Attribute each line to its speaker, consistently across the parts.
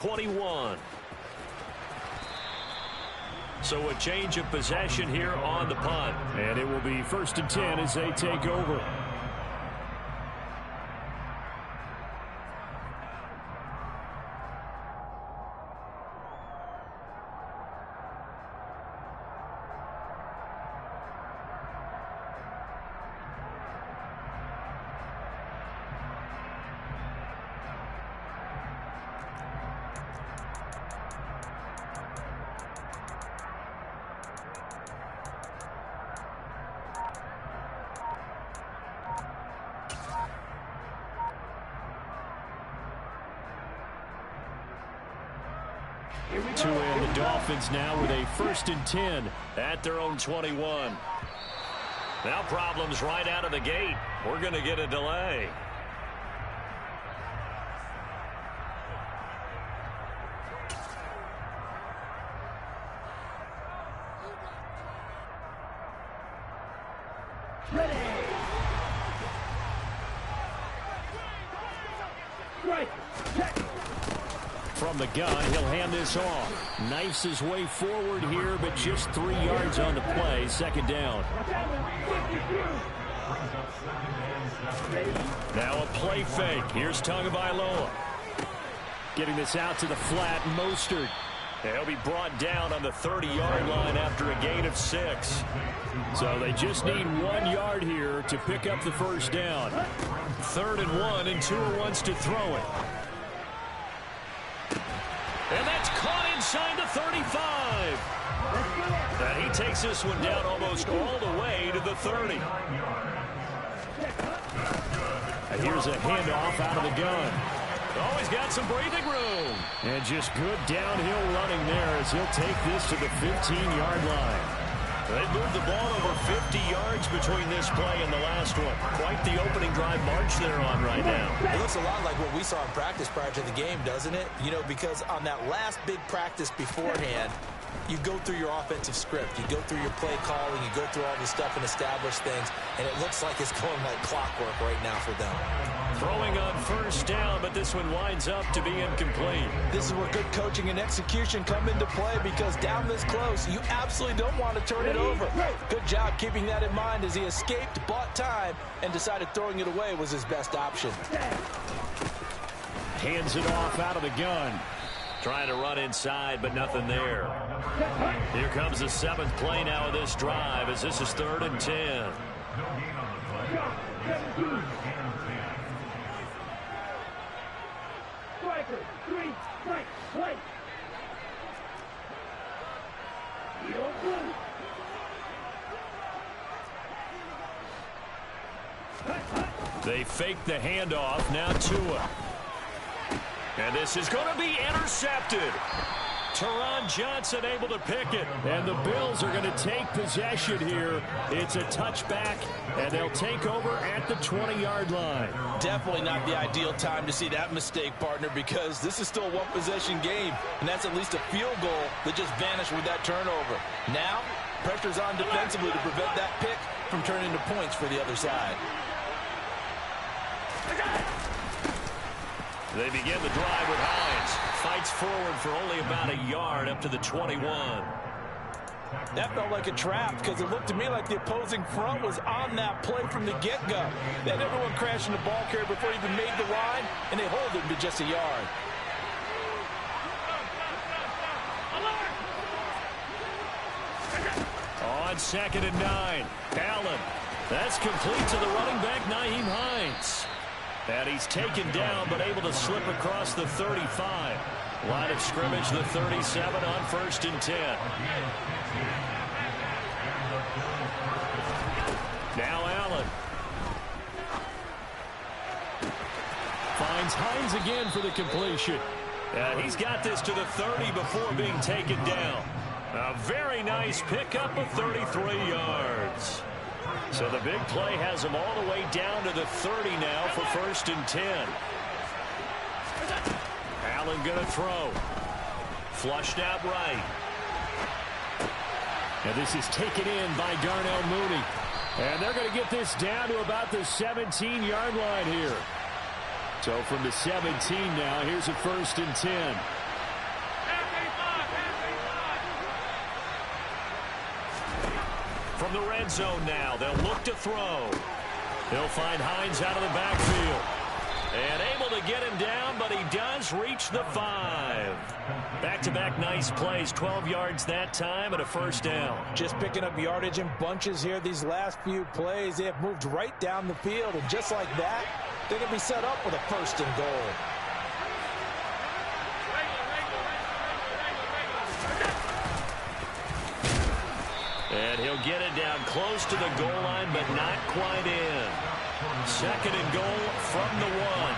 Speaker 1: 21. So a change of possession here on the punt.
Speaker 2: And it will be 1st and 10 as they take over. To end the Dolphins now with a 1st and 10
Speaker 1: at their own 21. Now problems right out of the gate. We're going to get a delay.
Speaker 2: From the gun, he'll hand this off. Knifes his way forward here, but just 3 yards on the play. 2nd down. Now a play fake. Here's Tagovailoa. Getting this out to the flat. Mostert.
Speaker 1: He'll be brought down on the 30-yard line after a gain of 6.
Speaker 2: So they just need 1 yard here to pick up the 1st down.
Speaker 1: 3rd and 1, and Tua wants to throw it. And that's caught inside the 35. And he takes this one down almost all the way to the 30.
Speaker 2: And here's a handoff out of the gun.
Speaker 1: Oh, he's got some breathing room.
Speaker 2: And just good downhill running there as he'll take this to the 15-yard line.
Speaker 1: They've moved the ball over 50 yards between this play and the last one. Quite the opening drive march they're on right now.
Speaker 3: It looks a lot like what we saw in practice prior to the game, doesn't it? You know, because on that last big practice beforehand, you go through your offensive script. You go through your play calling. You go through all the stuff and establish things. And it looks like it's going like clockwork right now for them.
Speaker 1: Throwing on 1st down, but this one winds up to be incomplete.
Speaker 3: This is where good coaching and execution come into play, because down this close, you absolutely don't want to turn it over. Good job keeping that in mind as he escaped, bought time, and decided throwing it away was his best option.
Speaker 2: Hands it off out of the gun.
Speaker 1: Trying to run inside, but nothing there. Here comes the 7th play now of this drive, as this is 3rd and 10.
Speaker 2: They fake the handoff. Now Tua.
Speaker 1: And this is going to be intercepted. Teron Johnson able to pick it.
Speaker 2: And the Bills are going to take possession here. It's a touchback, and they'll take over at the 20-yard line.
Speaker 3: Definitely not the ideal time to see that mistake, partner, because this is still a one-possession game, and that's at least a field goal that just vanished with that turnover. Now, pressure's on defensively to prevent that pick from turning into points for the other side.
Speaker 1: They begin the drive with Hines. Fights forward for only about a yard up to the 21.
Speaker 3: That felt like a trap, because it looked to me like the opposing front was on that play from the get-go. They had everyone crashing the ball carrier before he even made the line, and they hold him to just a yard.
Speaker 1: On 2nd and 9. Allen. That's complete to the running back, Nyheim Hines. And he's taken down, but able to slip across the 35. Line of scrimmage, the 37 on 1st and 10. Now Allen.
Speaker 2: Finds Hines again for the completion.
Speaker 1: And he's got this to the 30 before being taken down. A very nice pickup of 33 yards. So the big play has him all the way down to the 30 now for 1st and 10. Allen going to throw. Flushed out right.
Speaker 2: And this is taken in by Darnell Mooney. And they're going to get this down to about the 17-yard line here. So from the 17 now, here's a 1st and 10.
Speaker 1: From the red zone now, they'll look to throw. He'll find Hines out of the backfield. And able to get him down, but he does reach the 5. Back-to-back nice plays, 12 yards that time and a first down.
Speaker 3: Just picking up yardage in bunches here. These last few plays, they have moved right down the field. And just like that, they're going to be set up with a first and goal.
Speaker 1: And he'll get it down close to the goal line, but not quite in. Second and goal from the 1.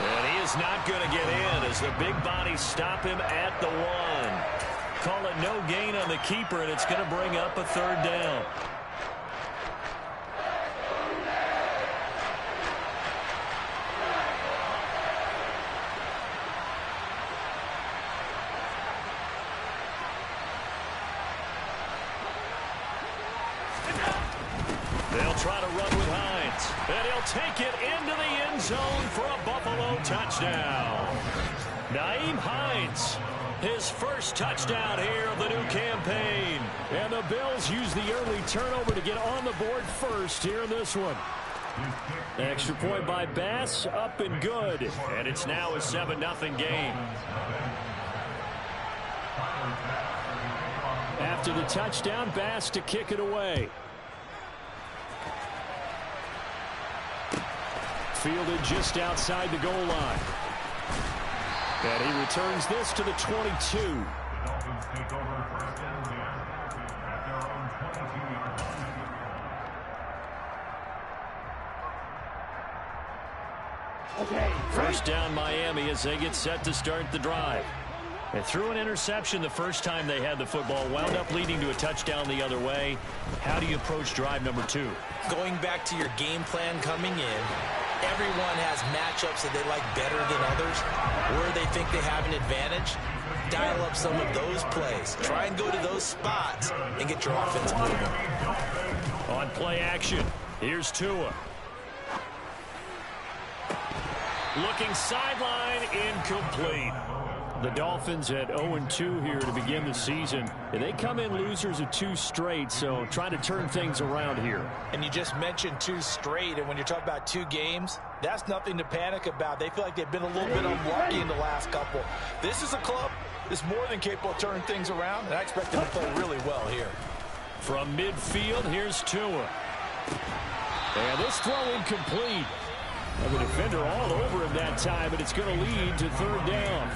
Speaker 1: And he is not going to get in as the big bodies stop him at the 1. Call it no gain on the keeper, and it's going to bring up a third down. They'll try to run with Hines. And he'll take it into the end zone for a Buffalo touchdown. Nyheim Hines, his first touchdown here of the new campaign.
Speaker 2: And the Bills use the early turnover to get on the board first here in this one. Extra point by Bass, up and good.
Speaker 1: And it's now a 7-0 game.
Speaker 2: After the touchdown, Bass to kick it away. Fielded just outside the goal line. And he returns this to the 22.
Speaker 1: First down Miami as they get set to start the drive. They threw an interception the first time they had the football, wound up leading to a touchdown the other way. How do you approach drive number 2?
Speaker 3: Going back to your game plan coming in, everyone has matchups that they like better than others, where they think they have an advantage. Dial up some of those plays. Try and go to those spots and get your offense moving.
Speaker 1: On play action, here's Tua. Looking sideline, incomplete.
Speaker 2: The Dolphins at 0-2 here to begin the season. And they come in losers of 2 straight, so trying to turn things around here.
Speaker 3: And you just mentioned 2 straight, and when you're talking about 2 games, that's nothing to panic about. They feel like they've been a little bit unlucky in the last couple. This is a club that's more than capable of turning things around, and I expect them to play really well here.
Speaker 1: From midfield, here's Tua.
Speaker 2: And this throw incomplete. The defender all over him that time, and it's going to lead to third down.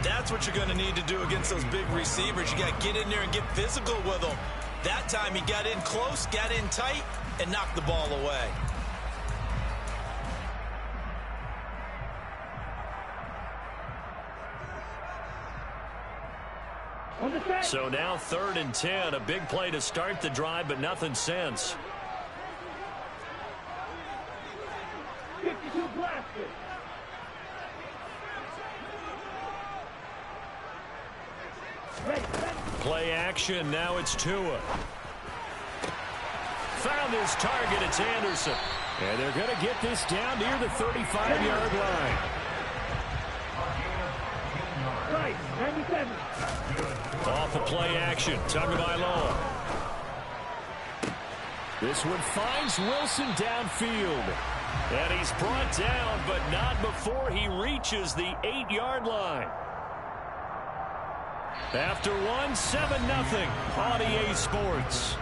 Speaker 3: That's what you're going to need to do against those big receivers. You got to get in there and get physical with them. That time he got in close, got in tight, and knocked the ball away.
Speaker 1: So now 3rd and 10, a big play to start the drive, but nothing since. Play action, now it's Tua. Found his target, it's Anderson.
Speaker 2: And they're going to get this down near the 35-yard line.
Speaker 1: Off the play action, Tagovailoa.
Speaker 2: This one finds Wilson downfield.
Speaker 1: And he's brought down, but not before he reaches the 8-yard line. After 7-0 on EA Sports.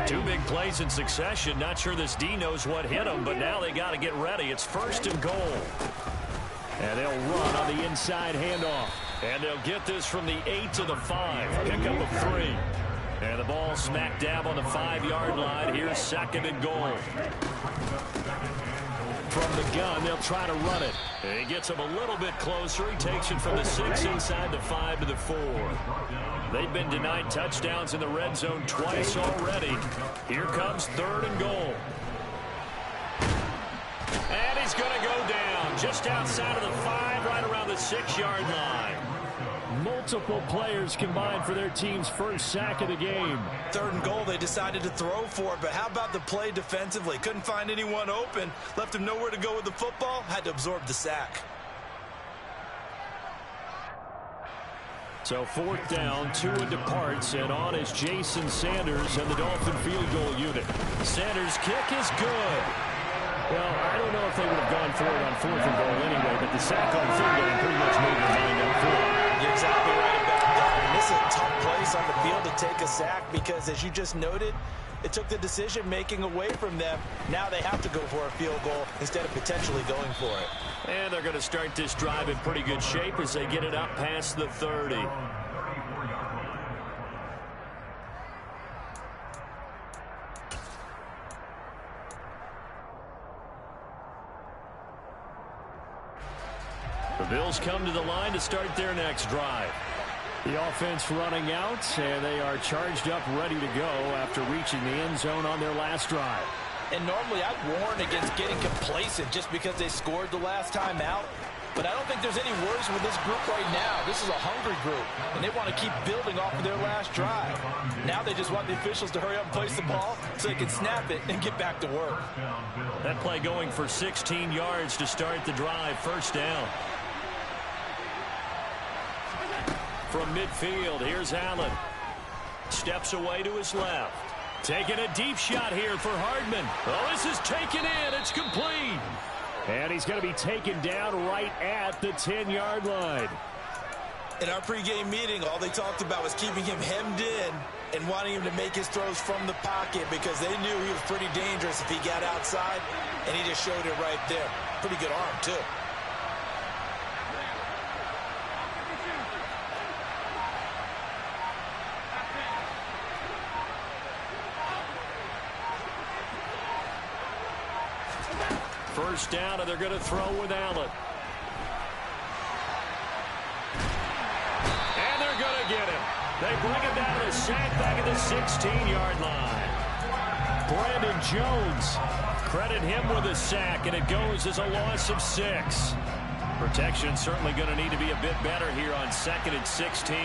Speaker 1: Two big plays in succession. Not sure this D knows what hit him, but now they got to get ready. It's 1st and goal.
Speaker 2: And they'll run on the inside handoff.
Speaker 1: And they'll get this from the 8 to the 5. Pickup of 3. And the ball smack dab on the 5-yard line. Here's 2nd and goal.
Speaker 2: From the gun, they'll try to run it.
Speaker 1: And he gets him a little bit closer. He takes it from the 6 inside the 5 to the 4. They've been denied touchdowns in the red zone twice already. Here comes 3rd and goal. And he's going to go down just outside of the 5, right around the 6-yard line.
Speaker 2: Multiple players combined for their team's first sack of the game.
Speaker 3: 3rd and goal, they decided to throw for it, but how about the play defensively? Couldn't find anyone open, left him nowhere to go with the football, had to absorb the sack.
Speaker 2: So 4th down, Tua departs, and on is Jason Sanders and the Dolphin field goal unit. Sanders' kick is good. Well, I don't know if they would have gone for it on 4th and goal anyway, but the sack on 3rd down pretty much made their mind up for it.
Speaker 3: You're exactly right about that. And this is a tough place on the field to take a sack because, as you just noted, it took the decision-making away from them. Now they have to go for a field goal instead of potentially going for it.
Speaker 2: And they're going to start this drive in pretty good shape as they get it up past the 30. The Bills come to the line to start their next drive. The offense running out, and they are charged up, ready to go after reaching the end zone on their last drive.
Speaker 3: And normally I'd warn against getting complacent just because they scored the last time out. But I don't think there's any worries with this group right now. This is a hungry group, and they want to keep building off of their last drive. Now they just want the officials to hurry up and place the ball so they can snap it and get back to work.
Speaker 2: That play going for 16 yards to start the drive. 1st down. From midfield, here's Allen. Steps away to his left. Taking a deep shot here for Hardman. Oh, this is taken in. It's complete. And he's going to be taken down right at the 10-yard line.
Speaker 3: In our pregame meeting, all they talked about was keeping him hemmed in and wanting him to make his throws from the pocket because they knew he was pretty dangerous if he got outside, and he just showed it right there. Pretty good arm, too.
Speaker 2: First down, and they're going to throw with Allen. And they're going to get him. They bring him down to the sack back at the 16-yard line. Brandon Jones, credit him with a sack, and it goes as a loss of 6. Protection certainly going to need to be a bit better here on 2nd and 16.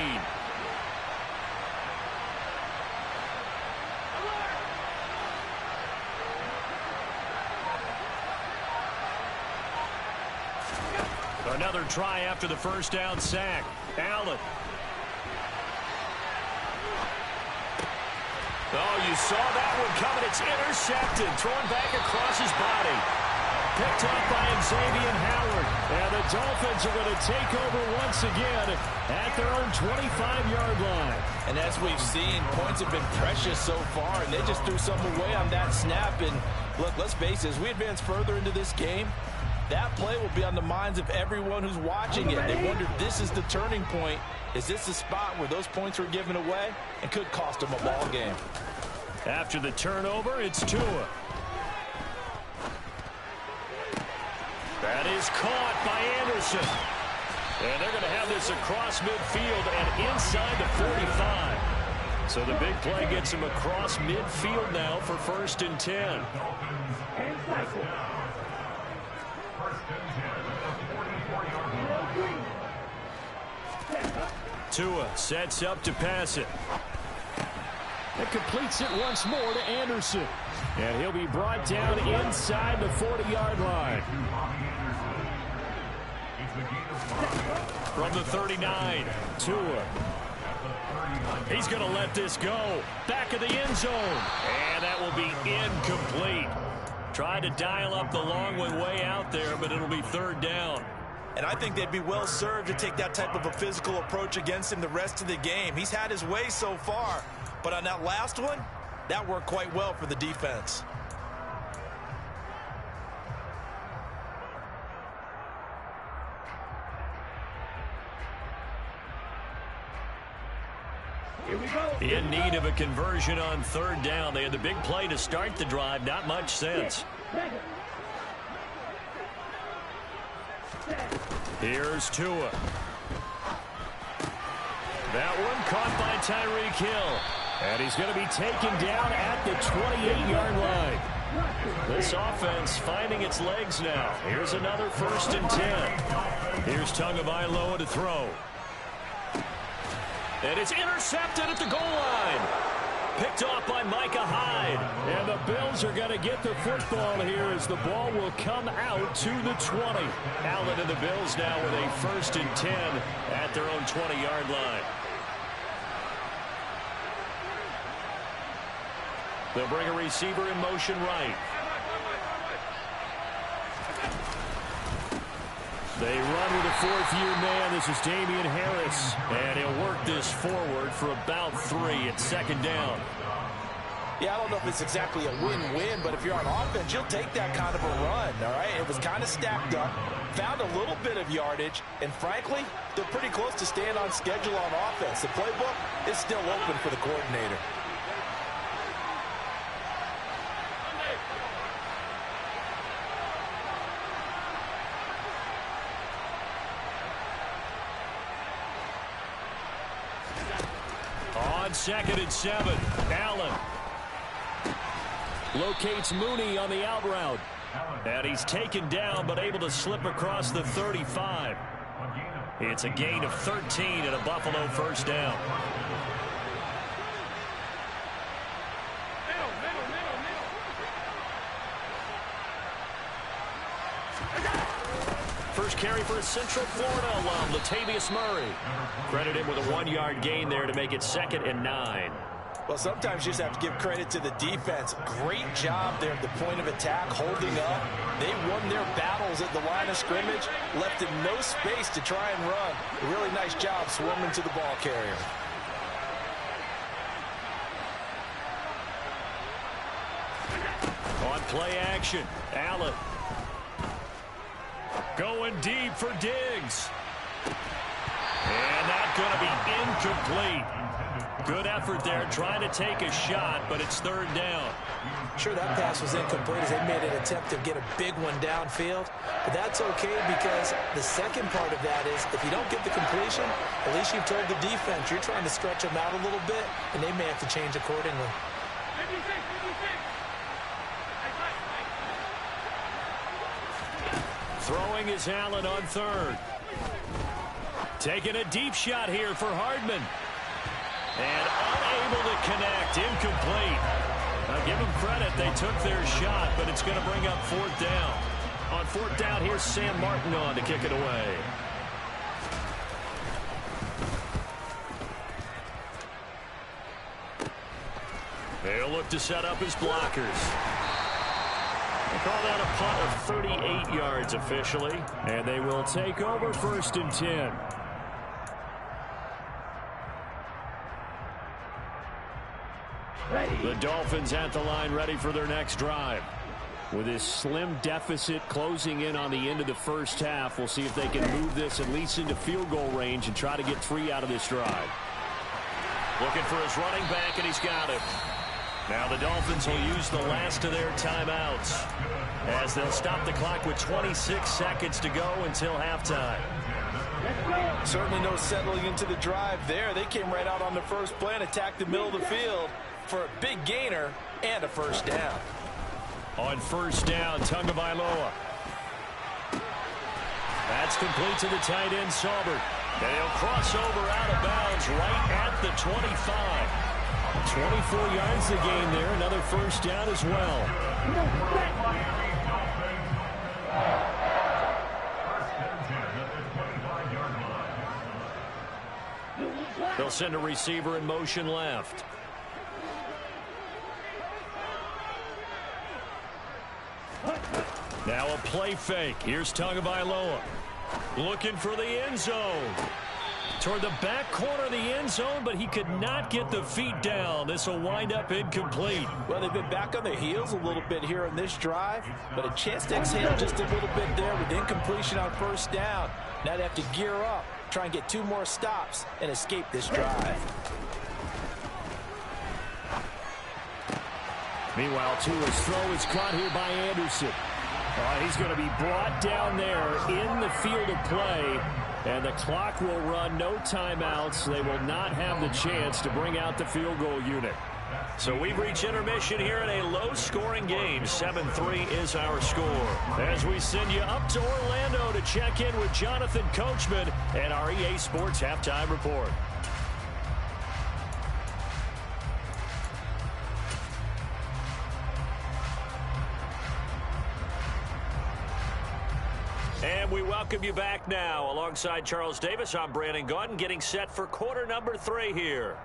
Speaker 2: Another try after the first down sack. Allen. Oh, you saw that one coming. It's intercepted. Thrown back across his body. Picked up by Xavier Howard. And the Dolphins are going to take over once again at their own 25-yard line.
Speaker 3: And as we've seen, points have been precious so far, and they just threw some away on that snap. And look, let's face it, as we advance further into this game, that play will be on the minds of everyone who's watching it. They wonder, this is the turning point. Is this the spot where those points were given away and could cost them a ball game?
Speaker 2: After the turnover, it's Tua. That is caught by Anderson. And they're going to have this across midfield and inside the 45. So the big play gets him across midfield now for 1st and 10. Tua sets up to pass it. It completes it once more to Anderson. And he'll be brought down inside the 40-yard line. From the 39, Tua. He's going to let this go. Back of the end zone. And that will be incomplete. Tried to dial up the long one way out there, but it'll be 3rd down.
Speaker 3: And I think they'd be well served to take that type of a physical approach against him the rest of the game. He's had his way so far, but on that last one, that worked quite well for the defense.
Speaker 4: Here we go.
Speaker 2: In need of a conversion on 3rd down. They had the big play to start the drive. Not much sense. Here's Tua. That one caught by Tyreek Hill. And he's going to be taken down at the 28-yard line. This offense finding its legs now. Here's another 1st and 10. Here's Tagovailoa to throw.
Speaker 1: And it's intercepted at the goal line. Picked off by Micah Hyde.
Speaker 2: And the Bills are going to get the football here as the ball will come out to the 20.
Speaker 1: Allen and the Bills now with a 1st and 10 at their own 20-yard line. They'll bring a receiver in motion right.
Speaker 2: They run with a 4th-year man. This is Damian Harris.
Speaker 1: And he'll work this forward for about 3 at 2nd down.
Speaker 3: Yeah, I don't know if it's exactly a win-win, but if you're on offense, you'll take that kind of a run, all right? It was kind of stacked up, found a little bit of yardage, and frankly, they're pretty close to staying on schedule on offense. The playbook is still open for the coordinator.
Speaker 1: On 2nd and 7, Allen locates Mooney on the out route. And he's taken down but able to slip across the 35. It's a gain of 13 and a Buffalo 1st down. First carry for a Central Florida alum, Latavius Murray. Credit him with a 1-yard gain there to make it 2nd and 9.
Speaker 3: Well, sometimes you just have to give credit to the defense. Great job there at the point of attack, holding up. They won their battles at the line of scrimmage, left him no space to try and run. A really nice job swarming to the ball carrier.
Speaker 1: On play action, Allen. Going deep for Diggs. And that's going to be incomplete. Good effort there, trying to take a shot, but it's 3rd down.
Speaker 3: Sure, that pass was incomplete as they made an attempt to get a big one downfield. But that's okay because the second part of that is if you don't get the completion, at least you've told the defense you're trying to stretch them out a little bit, and they may have to change accordingly.
Speaker 1: Throwing is Allen on 3rd. Taking a deep shot here for Hardman. And unable to connect. Incomplete. Now give them credit. They took their shot, but it's going to bring up 4th down. On 4th down, here's Sam Martin on to kick it away. They'll look to set up his blockers. They call that a punt of 38 yards officially.
Speaker 2: And they will take over 1st and 10.
Speaker 1: The Dolphins at the line ready for their next drive.
Speaker 2: With this slim deficit closing in on the end of the 1st half, we'll see if they can move this at least into field goal range and try to get 3 out of this drive.
Speaker 1: Looking for his running back, and he's got him. Now the Dolphins will use the last of their timeouts as they'll stop the clock with 26 seconds to go until halftime.
Speaker 3: Certainly no settling into the drive there. They came right out on the first play and attacked the middle of the field for a big gainer and a 1st down.
Speaker 1: On 1st down, Tagovailoa. That's complete to the tight end, Saubert. And he'll cross over out of bounds right at the 25. 24 yards the gain there. Another 1st down as well. They'll send a receiver in motion left. Now a play fake. Here's Tagovailoa. Looking for the end zone. Toward the back corner of the end zone, but he could not get the feet down. This will wind up incomplete.
Speaker 3: Well, they've been back on their heels a little bit here in this drive, but a chance to exhale just a little bit there with incompletion on 1st down. Now they have to gear up, try and get 2 more stops, and escape this drive.
Speaker 2: Meanwhile, Tua's throw is caught here by Anderson. He's going to be brought down there in the field of play. And the clock will run, no timeouts. They will not have the chance to bring out the field goal unit.
Speaker 1: So we've reached intermission here in a low-scoring game. 7-3 is our score. As we send you up to Orlando to check in with Jonathan Coachman and our EA Sports Halftime Report. And we welcome you back now. Alongside Charles Davis, I'm Brandon Gaudin, getting set for quarter number 3 here.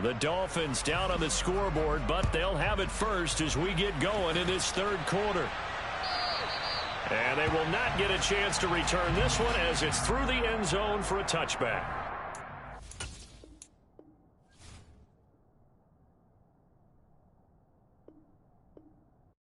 Speaker 1: The Dolphins down on the scoreboard, but they'll have it first as we get going in this third quarter. And they will not get a chance to return this one as it's through the end zone for a touchback.